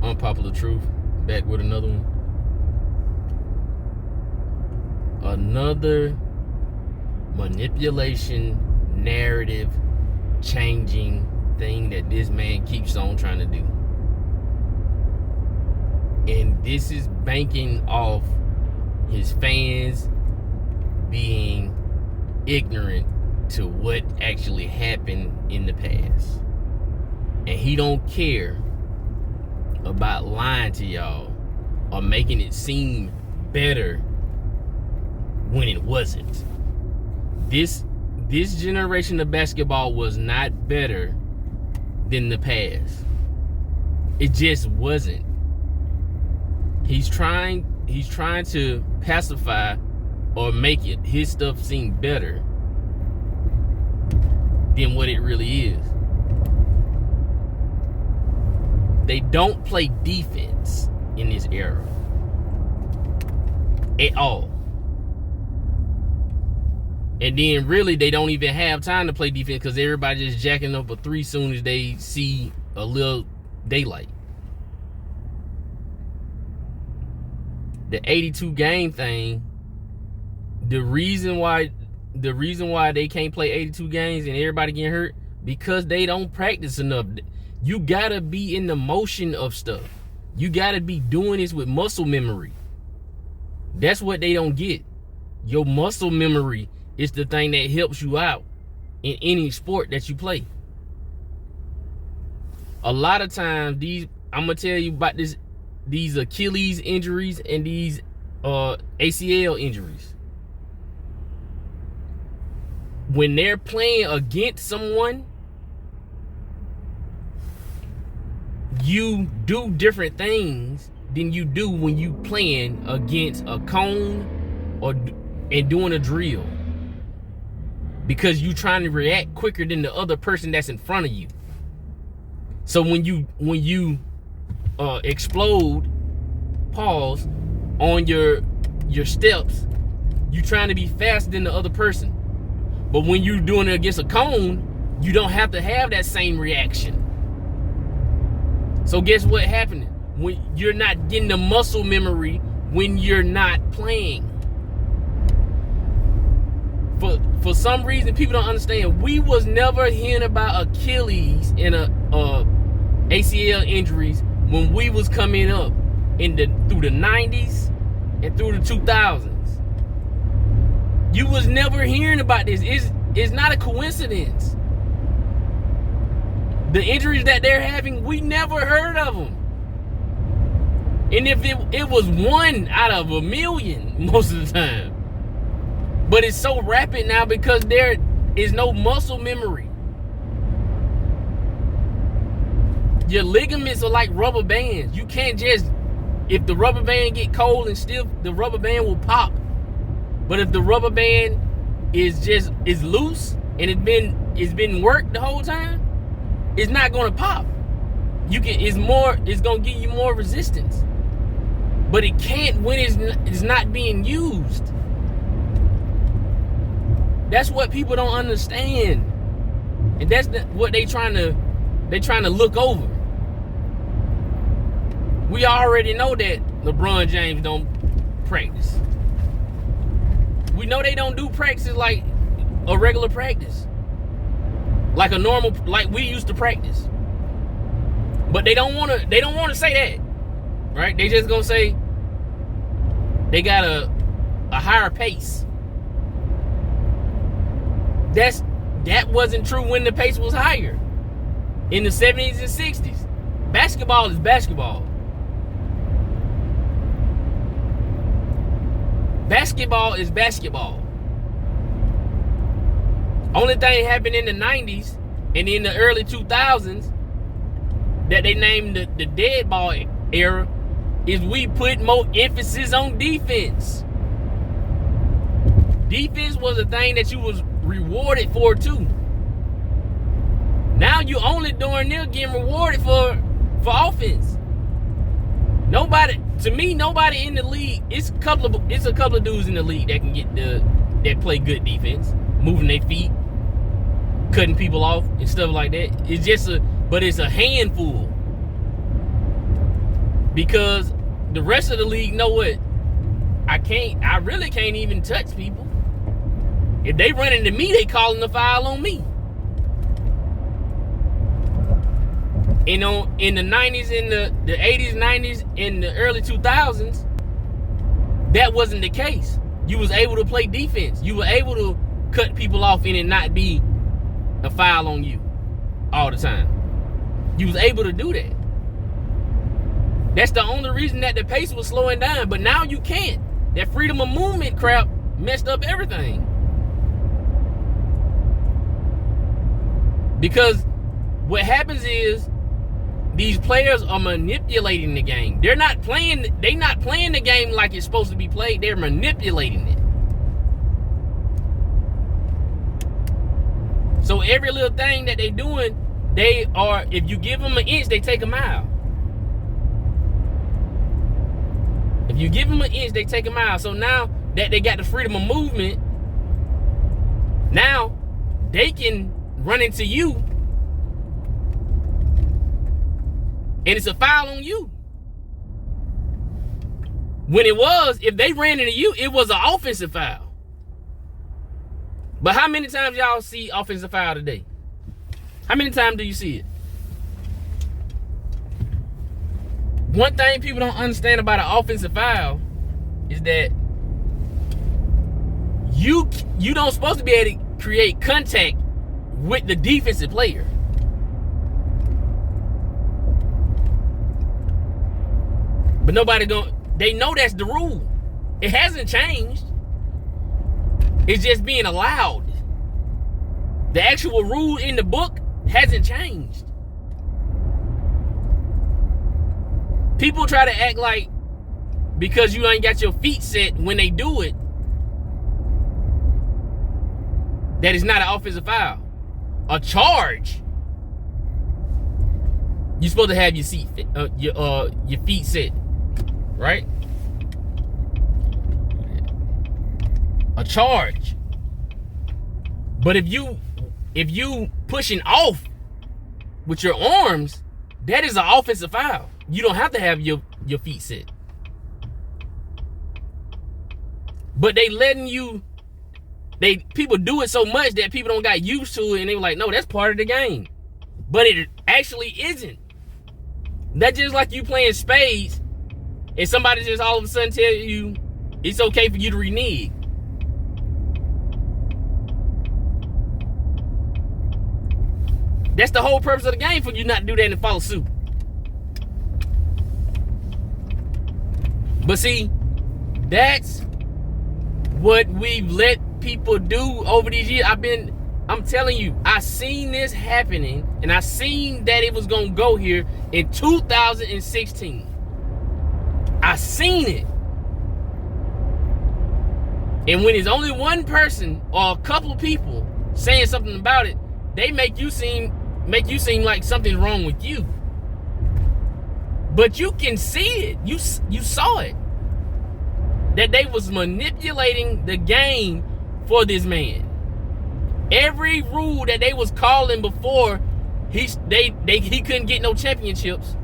Unpopular Truth, back with another one. Another manipulation, narrative, changing thing that this man keeps on trying to do. And this is banking off his fans being ignorant to what actually happened in the past. And he don't care about lying to y'all or making it seem better when it wasn't. This generation of basketball was not better than the past. It just wasn't. He's trying to pacify or make it his stuff seem better than what it really is. They don't play defense in this era at all. And then really they don't even have time to play defense because everybody just jacking up a three soon as they see a little daylight. The 82 game thing, the reason why they can't play 82 games and everybody getting hurt, because they don't practice enough. You gotta be in the motion of stuff. You gotta be doing this with muscle memory. That's what they don't get. Your muscle memory is the thing that helps you out in any sport that you play. A lot of times, I'm gonna tell you about these Achilles injuries and these ACL injuries. When they're playing against someone, you do different things than you do when you playing against a cone and doing a drill, because you trying to react quicker than the other person that's in front of you. So when you explode, pause on your steps, you trying to be faster than the other person. But when you're doing it against a cone, you don't have to have that same reaction. So guess what happened? When you're not getting the muscle memory when you're not playing. For some reason, people don't understand. We was never hearing about Achilles and ACL injuries when we was coming up through the 90s and through the 2000s. You was never hearing about this. It's not a coincidence. The injuries that they're having, we never heard of them. And if it was one out of a million most of the time. But it's so rapid now because there is no muscle memory. Your ligaments are like rubber bands. You can't just, if the rubber band get cold and stiff, the rubber band will pop. But if the rubber band is loose and it's been worked the whole time, it's not gonna pop. It's gonna give you more resistance. But it can't when it's not being used. That's what people don't understand. And that's what they're trying to look over. We already know that LeBron James don't practice. We know they don't do practices like a regular practice. Like a normal, like we used to practice. But they don't want to say that. Right? They just gonna say they got a higher pace. That wasn't true when the pace was higher. In the 70s and 60s. Basketball is basketball. Basketball is basketball. Only thing happened in the 90s and in the early 2000s that they named the dead ball era is we put more emphasis on defense. Defense was a thing that you was rewarded for too. Now you only darn near getting rewarded for offense. Nobody in the league. It's a couple of dudes in the league that can that play good defense, moving their feet, cutting people off and stuff like that. It's a handful. Because the rest of the league know what? I really can't even touch people. If they run into me, they calling the foul on me. You know, in the 90s, in the 80s, 90s, in the early 2000s, that wasn't the case. You was able to play defense. You were able to cut people off and it not be a foul on you all the time. You was able to do that. That's the only reason that the pace was slowing down. But now you can't. That freedom of movement crap messed up everything. Because what happens is these players are manipulating the game. They're not playing the game like it's supposed to be played. They're manipulating it. So every little thing that they're doing, if you give them an inch, they take a mile. If you give them an inch, they take a mile. So now that they got the freedom of movement, now they can run into you and it's a foul on you. When it was, if they ran into you, it was an offensive foul. But how many times y'all see offensive foul today? How many times do you see it? One thing people don't understand about an offensive foul is that you don't supposed to be able to create contact with the defensive player. But they know that's the rule. It hasn't changed. It's just being allowed. The actual rule in the book hasn't changed. People try to act like because you ain't got your feet set when they do it, that is not an offensive foul. A charge, you're supposed to have your feet set, right? A charge. But if you pushing off with your arms, that is an offensive foul. You don't have to have your feet set. But people do it so much that people don't got used to it, and they were like, no, that's part of the game. But it actually isn't. That's just like you playing spades and somebody just all of a sudden tell you it's okay for you to renege. That's the whole purpose of the game, for you not to do that and follow suit. But see, that's what we've let people do over these years. I'm telling you, I seen this happening, and I seen that it was gonna go here in 2016. I seen it. And when there's only one person or a couple of people saying something about it, they make you seem like something's wrong with you. But you can see it. You saw it. That they was manipulating the game for this man. Every rule that they was calling before he couldn't get no championships,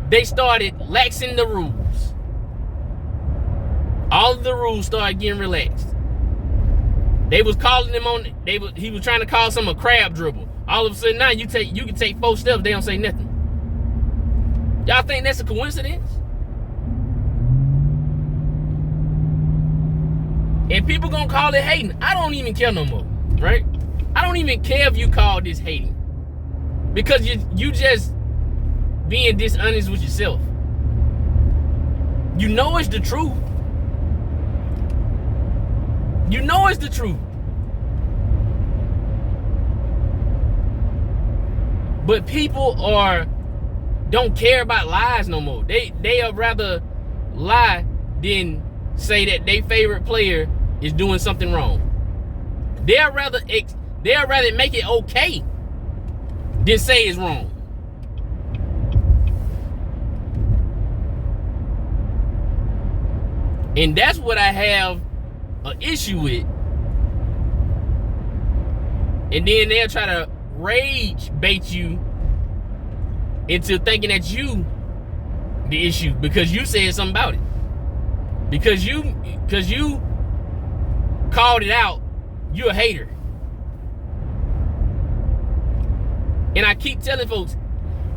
they started laxing the rules. All of the rules started getting relaxed. They was calling him on. He was trying to call some a crab dribble. All of a sudden now you can take 4 steps. They don't say nothing. Y'all think that's a coincidence? And people gonna call it hating. I don't even care no more, right? I don't even care if you call this hating, because you just being dishonest with yourself. You know it's the truth. You know it's the truth. But people don't care about lies no more. They'd rather lie than say that their favorite player is doing something wrong. They'd rather make it okay than say it's wrong. And that's what I have an issue with. And then they'll try to rage bait you into thinking that you the issue because you said something about it. Because you called it out, you're a hater. And I keep telling folks,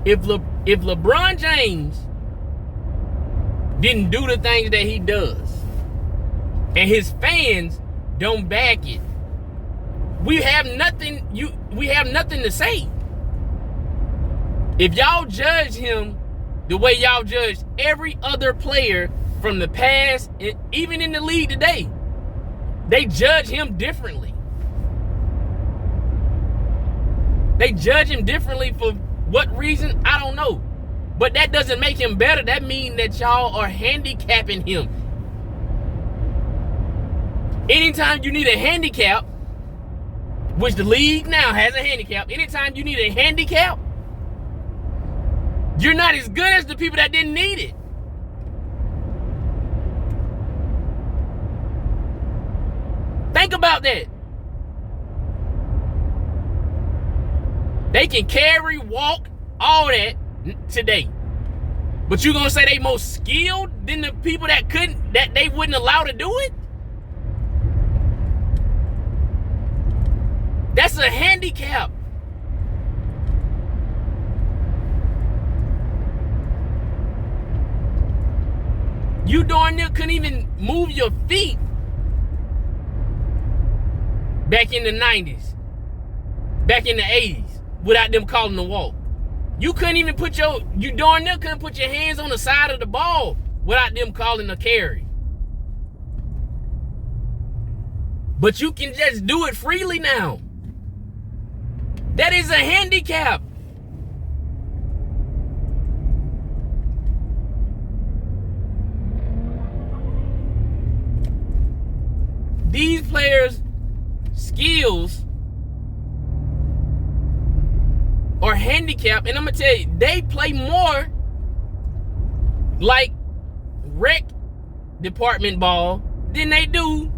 if LeBron James didn't do the things that he does, and his fans don't back it, we have nothing to say. If y'all judge him the way y'all judge every other player from the past, even in the league today, they judge him differently. They judge him differently for what reason? I don't know. But that doesn't make him better. That means that y'all are handicapping him. Anytime you need a handicap, which the league now has a handicap, anytime you need a handicap, you're not as good as the people that didn't need it. Think about that. They can carry, walk, all that today. But you gonna say they more skilled than the people that couldn't, that they wouldn't allow to do it? That's a handicap. You darn near couldn't even move your feet back in the 90s, back in the 80s, without them calling the walk. You couldn't even you darn near couldn't put your hands on the side of the ball without them calling a carry. But you can just do it freely now. That is a handicap. These players' skills are handicapped, and I'm gonna tell you, they play more like rec department ball than they do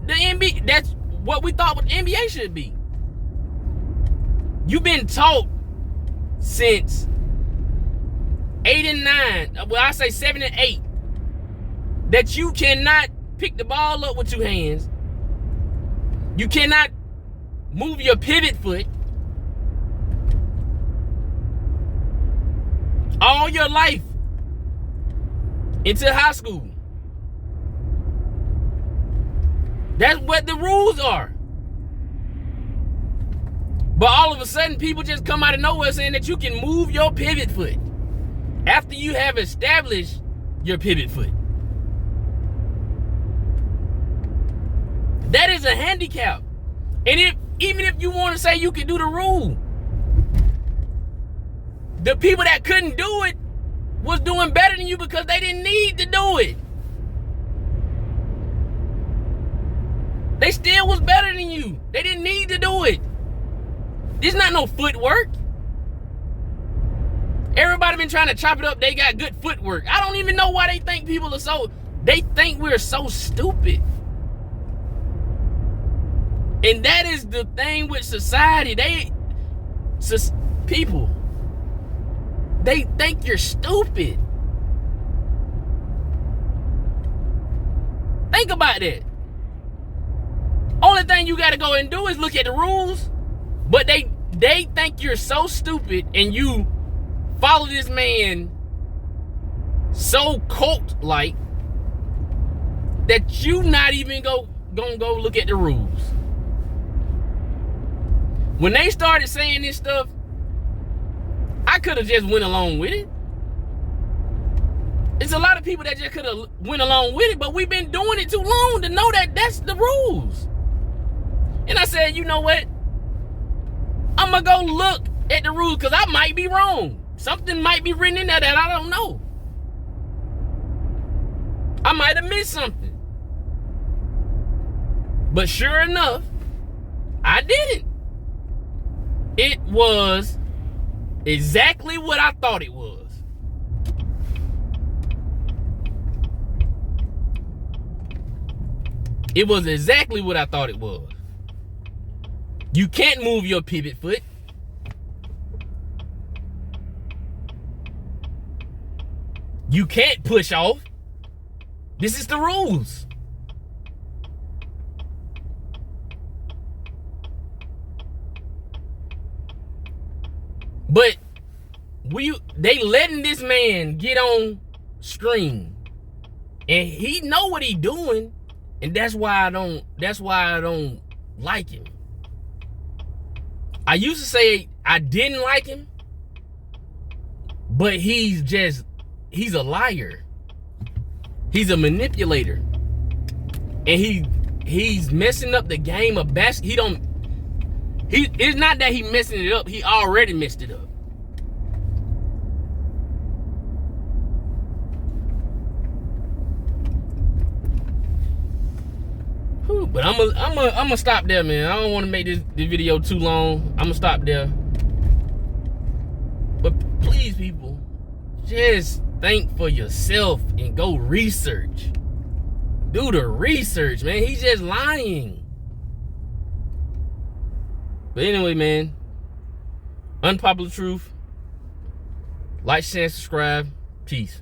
the NBA. That's what we thought what the NBA should be. You've been taught since 8 and 9, well, I say 7 and 8, that you cannot pick the ball up with 2 hands. You cannot move your pivot foot. All your life into high school. That's what the rules are. But all of a sudden, people just come out of nowhere saying that you can move your pivot foot after you have established your pivot foot. That is a handicap. And even if you want to say you can do the rule, the people that couldn't do it was doing better than you because they didn't need to do it. They still was better than you. They didn't need to do it. This not no footwork. Everybody been trying to chop it up. They got good footwork. I don't even know why they think they think we're so stupid. And that is the thing with society. People, they think you're stupid. Think about that. Only thing you gotta go and do is look at the rules. But they think you're so stupid and you follow this man so cult-like that you not even gonna go look at the rules. When they started saying this stuff, I could have just went along with it. It's a lot of people that just could have went along with it, but we've been doing it too long to know that that's the rules. And I said, you know what? I'm going to go look at the rules because I might be wrong. Something might be written in there that I don't know. I might have missed something. But sure enough, I didn't. It was exactly what I thought it was. It was exactly what I thought it was. You can't move your pivot foot. You can't push off. This is the rules. But they letting this man get on screen, and he know what he doing, and that's why I don't like him. I used to say I didn't like him, but he's a liar. He's a manipulator, and he's messing up the game of basketball. It's not that he messing it up. He already messed it up. Whew, but I'm gonna stop there, man. I don't want to make this video too long. I'm gonna stop there. But please, people, just think for yourself and go research. Do the research, man. He's just lying. But anyway, man, unpopular truth. Like, share, subscribe. Peace.